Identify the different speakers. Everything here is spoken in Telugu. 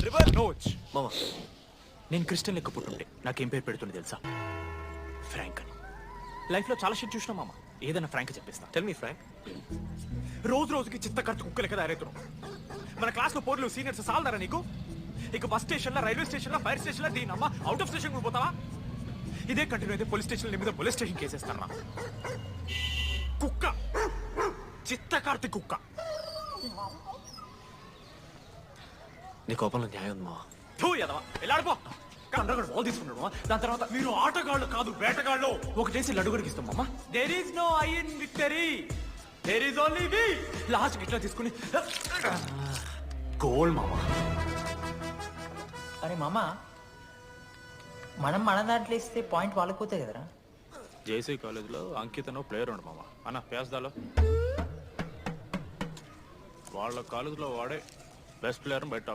Speaker 1: River notch.
Speaker 2: మామ
Speaker 1: నేను క్రిస్టియన్ లెక్క పుట్టుంటే నాకేం పేరు పెడుతుంది తెలుసా? ఫ్రాంక్ అని. లైఫ్లో చాలా షిట్ చూసినా మామ, ఏదైనా ఫ్రాంక్ చెప్పిస్తా.
Speaker 2: Tell me frank.
Speaker 1: రోజు రోజుకి చిత్త ఖర్చు కుక్క లెక్క తయారవుతున్నాం. మన క్లాస్లో పోర్లు సీనియర్స్ సాల్దారా నీకు? ఇక బస్ స్టేషన్లో, రైల్వే స్టేషన్లో, ఫైర్ స్టేషన్లో దీని అమ్మ అవుట్ ఆఫ్ స్టేషన్ పోతావా? ఇదే కంటిన్యూ అయితే పోలీస్ స్టేషన్ మీద పోలీస్ స్టేషన్ కేసేస్తాను. కుక్క, చిత్త కార్తీ కుక్క.
Speaker 2: నీ కోపంలో న్యాయం ఉంది మామ.
Speaker 1: థూ ఎదవా, వెళ్ళాడిపో. కండ్రగడు బాల్ తీసుకున్నాడు. దాని తర్వాత మీరు ఆటగాళ్ళు కాదు వేటగాళ్ళు. ఒకటేసి లడ్డుగడికి ఇస్తాం మామ. There is no I in victory, there is only we. Last ఇట్లా తీసుకుని గోల్ మామ.
Speaker 3: అరే మామ, మనం మన దాంట్లో ఇస్తే పాయింట్ వాళ్ళకి పోతాయి కదరా.
Speaker 1: జేసీ కాలేజ్లో అంకితను ప్లేయర్ ఉండు మామ. అన్న పేస్దాలో వాళ్ళ కాలేజ్లో వాడే బెస్ట్ ప్లేయర్ బయట.